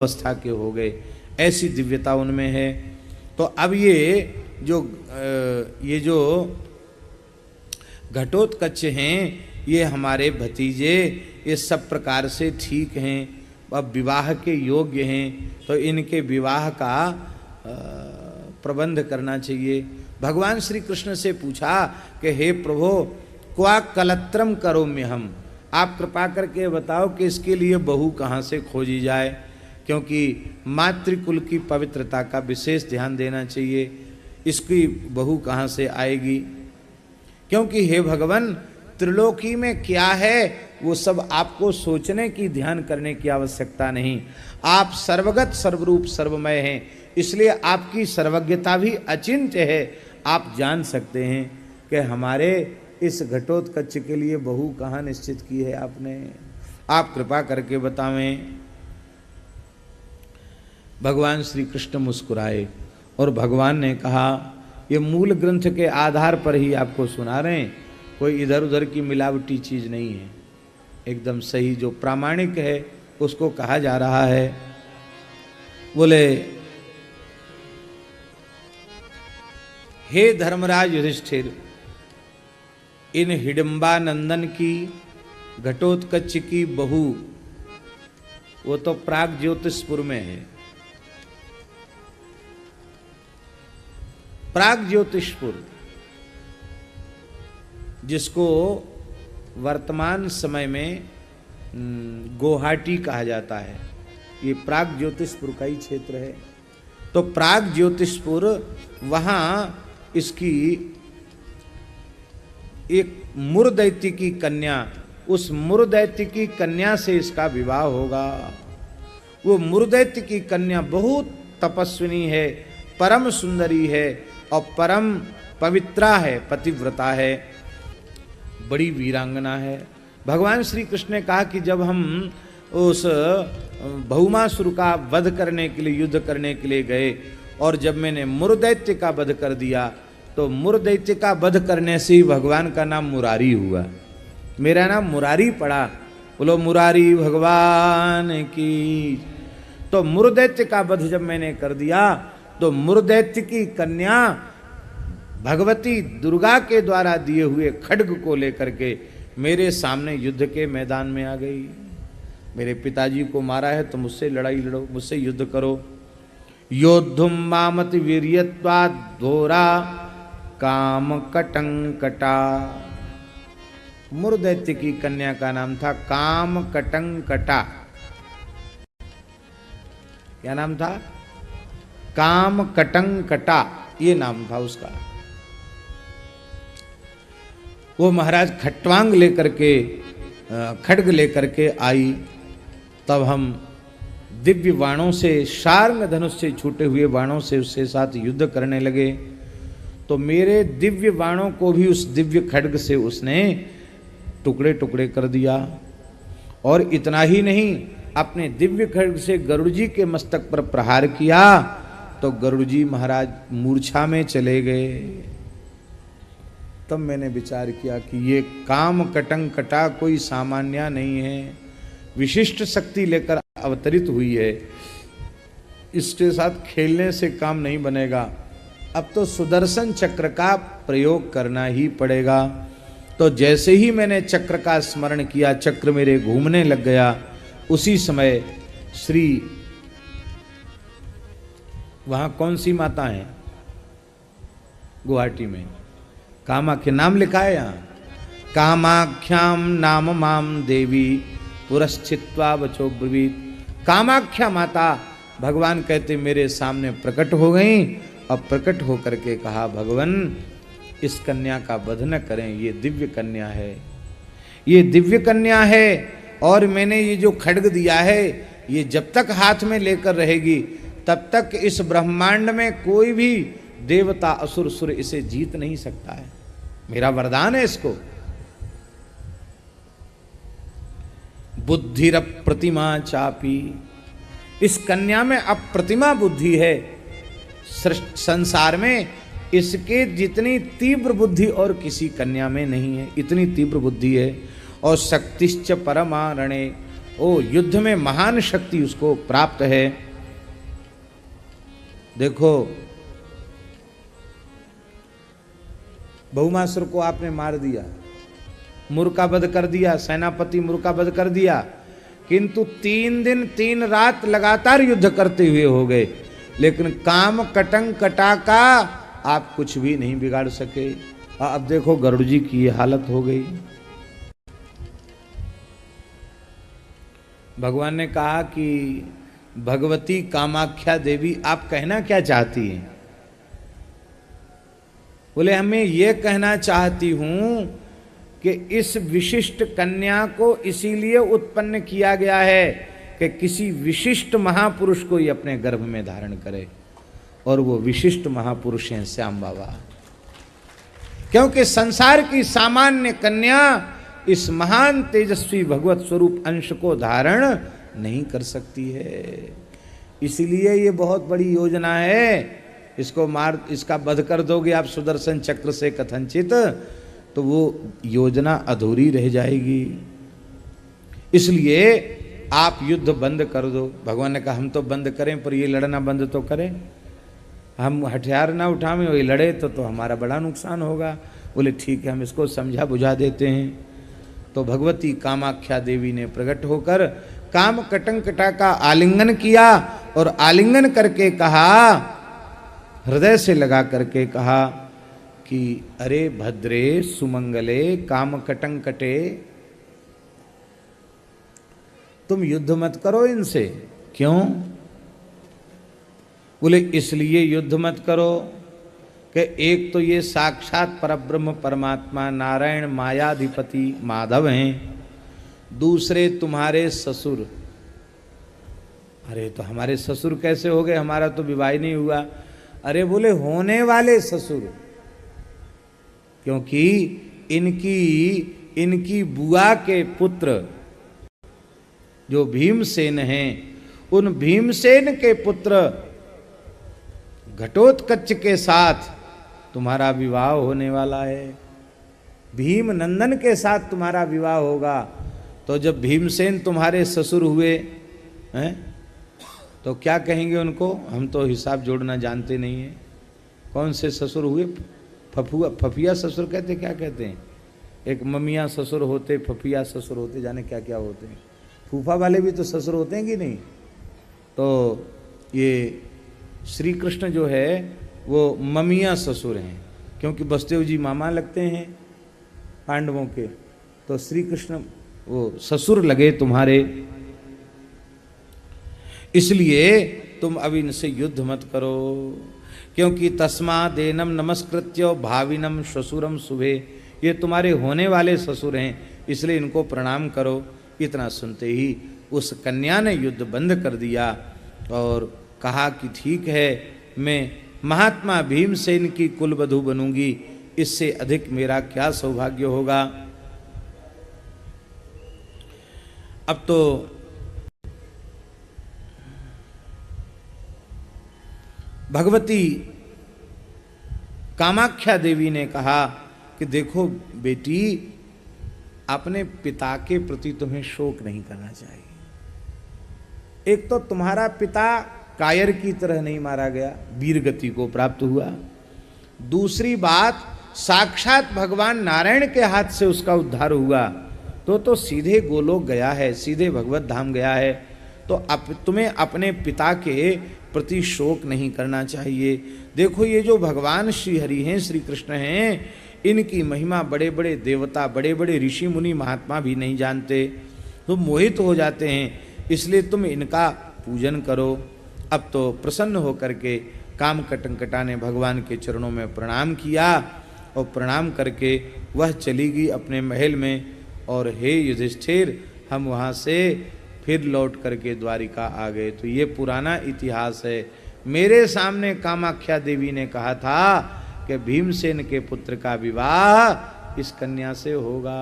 अवस्था के हो गए, ऐसी दिव्यता उनमें है। तो अब ये जो घटोत्कच हैं, ये हमारे भतीजे, ये सब प्रकार से ठीक हैं, अब विवाह के योग्य हैं, तो इनके विवाह का प्रबंध करना चाहिए। भगवान श्री कृष्ण से पूछा कि हे प्रभु, क्वा कलत्रम करोम्य हम, आप कृपा करके बताओ कि इसके लिए बहू कहाँ से खोजी जाए, क्योंकि मातृकुल की पवित्रता का विशेष ध्यान देना चाहिए। इसकी बहू कहाँ से आएगी, क्योंकि हे भगवान, त्रिलोकी में क्या है वो सब आपको सोचने की, ध्यान करने की आवश्यकता नहीं। आप सर्वगत सर्वरूप सर्वमय हैं, इसलिए आपकी सर्वज्ञता भी अचिंत्य है। आप जान सकते हैं कि हमारे इस घटोत्कच के लिए बहू कहाँ निश्चित की है आपने, आप कृपा करके बतावें। भगवान श्री कृष्ण मुस्कुराए और भगवान ने कहा, ये मूल ग्रंथ के आधार पर ही आपको सुना रहे हैं, कोई इधर उधर की मिलावटी चीज नहीं है, एकदम सही जो प्रामाणिक है उसको कहा जा रहा है। बोले, हे धर्मराज युधिष्ठिर, इन हिडिंबा नंदन की घटोत्कच की बहू वो तो प्राग ज्योतिषपुर में है। प्राग ज्योतिषपुर, जिसको वर्तमान समय में गुवाहाटी कहा जाता है, ये प्राग ज्योतिषपुर का ही क्षेत्र है। तो प्राग ज्योतिषपुर, वहाँ इसकी एक मुरदैत्य की कन्या, उस मुरदैत्य की कन्या से इसका विवाह होगा। वो मुरदैत्य की कन्या बहुत तपस्विनी है, परम सुंदरी है और परम पवित्रा है, पतिव्रता है, बड़ी वीरांगना है। भगवान श्री कृष्ण ने कहा कि जब हम उस भौमासुर का वध करने के लिए, युद्ध करने के लिए गए, और जब मैंने मुरदैत्य का वध कर दिया, तो मुरदैत्य का वध करने से ही भगवान का नाम मुरारी हुआ, मेरा नाम मुरारी पड़ा। बोलो मुरारी भगवान की। तो मुरदैत्य का वध जब मैंने कर दिया, तो मुरदैत्य की कन्या भगवती दुर्गा के द्वारा दिए हुए खड्ग को लेकर के मेरे सामने युद्ध के मैदान में आ गई। मेरे पिताजी को मारा है तो मुझसे लड़ाई लड़ो, मुझसे युद्ध करो। योद्धुम मामति वीर्यत्वा धोरा काम कटंकटा। मुरदैत्य की कन्या का नाम था काम कटंकटा। क्या नाम था? काम कटंकटा, ये नाम था उसका। वो महाराज खट्वांग लेकर के, खड्ग लेकर के आई, तब हम दिव्य बाणों से, शार्ंग धनुष से छूटे हुए बाणों से उसके साथ युद्ध करने लगे। तो मेरे दिव्य बाणों को भी उस दिव्य खड्ग से उसने टुकड़े टुकड़े कर दिया। और इतना ही नहीं, अपने दिव्य खड्ग से गरुड़ जी के मस्तक पर प्रहार किया, तो गरुड़ जी महाराज मूर्छा में चले गए। तब मैंने विचार किया कि ये काम कटंकटा कोई सामान्य नहीं है, विशिष्ट शक्ति लेकर अवतरित हुई है, इसके साथ खेलने से काम नहीं बनेगा। अब तो सुदर्शन चक्र का प्रयोग करना ही पड़ेगा। तो जैसे ही मैंने चक्र का स्मरण किया, चक्र मेरे घूमने लग गया। उसी समय श्री, वहां कौन सी माता है गुवाहाटी में? कामाख्या नाम लिखा है यहाँ। कामाख्याम नाम माम देवी पुरस्थित्वा वचो ब्रवीत। कामाख्या माता, भगवान कहते मेरे सामने प्रकट हो गई। अब प्रकट होकर के कहा, भगवान इस कन्या का वध न करें, ये दिव्य कन्या है, ये दिव्य कन्या है, और मैंने ये जो खड्ग दिया है, ये जब तक हाथ में लेकर रहेगी तब तक इस ब्रह्मांड में कोई भी देवता असुर सुर इसे जीत नहीं सकता है, मेरा वरदान है इसको। बुद्धिर प्रतिमा चापी, इस कन्या में अप्रतिमा बुद्धि है। संसार में इसके जितनी तीव्र बुद्धि और किसी कन्या में नहीं है, इतनी तीव्र बुद्धि है। और शक्तिश्च परमारणे, ओ युद्ध में महान शक्ति उसको प्राप्त है। देखो बहुमासुर को आपने मार दिया, मूर्खावध कर दिया, सेनापति मूर्खावध कर दिया, किंतु 3 दिन 3 रात लगातार युद्ध करते हुए हो गए, लेकिन काम कटंग कटा का आप कुछ भी नहीं बिगाड़ सके। अब देखो गरुड़ जी की ये हालत हो गई। भगवान ने कहा कि भगवती कामाख्या देवी आप कहना क्या चाहती हैं? बोले हमें यह कहना चाहती हूं कि इस विशिष्ट कन्या को इसीलिए उत्पन्न किया गया है कि किसी विशिष्ट महापुरुष को ये अपने गर्भ में धारण करे, और वो विशिष्ट महापुरुष हैं श्याम बाबा। क्योंकि संसार की सामान्य कन्या इस महान तेजस्वी भगवत स्वरूप अंश को धारण नहीं कर सकती है। इसलिए ये बहुत बड़ी योजना है। इसको मार, इसका वध कर दोगे आप सुदर्शन चक्र से कथनचित, तो वो योजना अधूरी रह जाएगी। इसलिए आप युद्ध बंद कर दो। भगवान ने कहा हम तो बंद करें, पर ये लड़ना बंद तो करें। हम हथियार ना उठावें, वही लड़े तो हमारा बड़ा नुकसान होगा। बोले ठीक है, हम इसको समझा बुझा देते हैं। तो भगवती कामाख्या देवी ने प्रकट होकर काम कटंकटा का आलिंगन किया, और आलिंगन करके कहा, हृदय से लगा करके कहा कि अरे भद्रे सुमंगले काम कटंकटे, तुम युद्ध मत करो इनसे। क्यों? बोले इसलिए युद्ध मत करो कि एक तो ये साक्षात परब्रह्म परमात्मा नारायण मायाधिपति माधव हैं, दूसरे तुम्हारे ससुर। अरे तो हमारे ससुर कैसे हो गए? हमारा तो विवाह नहीं हुआ। अरे बोले होने वाले ससुर, क्योंकि इनकी बुआ के पुत्र जो भीमसेन हैं, उन भीमसेन के पुत्र घटोत्कच के साथ तुम्हारा विवाह होने वाला है। भीम नंदन के साथ तुम्हारा विवाह होगा। तो जब भीमसेन तुम्हारे ससुर हुए हैं, तो क्या कहेंगे उनको? हम तो हिसाब जोड़ना जानते नहीं हैं। कौन से ससुर हुए? फफिया ससुर कहते, क्या कहते हैं? एक ममिया ससुर होते, फफिया ससुर होते, जाने क्या क्या होते हैं। फूफा वाले भी तो ससुर होते हैं कि नहीं? तो ये श्री कृष्ण जो है वो ममिया ससुर हैं, क्योंकि वसुदेव जी मामा लगते हैं पांडवों के। तो श्री कृष्ण वो ससुर लगे तुम्हारे। इसलिए तुम अब इनसे युद्ध मत करो, क्योंकि तस्मादेनम नमस्कृत्य भाविनम ससुरम शुभे, ये तुम्हारे होने वाले ससुर हैं, इसलिए इनको प्रणाम करो। इतना सुनते ही उस कन्या ने युद्ध बंद कर दिया और कहा कि ठीक है, मैं महात्मा भीमसेन की कुलवधू बनूंगी, इससे अधिक मेरा क्या सौभाग्य होगा। अब तो भगवती कामाख्या देवी ने कहा कि देखो बेटी, अपने पिता के प्रति तुम्हें शोक नहीं करना चाहिए। एक तो तुम्हारा पिता कायर की तरह नहीं मारा गया, वीर गति को प्राप्त हुआ। दूसरी बात, साक्षात भगवान नारायण के हाथ से उसका उद्धार हुआ, तो सीधे गोलोक गया है, सीधे भगवत धाम गया है। तो तुम्हें अपने पिता के प्रति शोक नहीं करना चाहिए। देखो ये जो भगवान श्री हरि हैं, श्री कृष्ण हैं, इनकी महिमा बड़े बड़े देवता, बड़े बड़े ऋषि मुनि महात्मा भी नहीं जानते, तो मोहित हो जाते हैं। इसलिए तुम इनका पूजन करो। अब तो प्रसन्न होकर के काम कटंकटा ने भगवान के चरणों में प्रणाम किया, और प्रणाम करके वह चली गई अपने महल में। और हे युधिष्ठिर, हम वहाँ से फिर लौट करके द्वारिका आ गए। तो ये पुराना इतिहास है। मेरे सामने कामाख्या देवी ने कहा था कि भीमसेन के पुत्र का विवाह इस कन्या से होगा।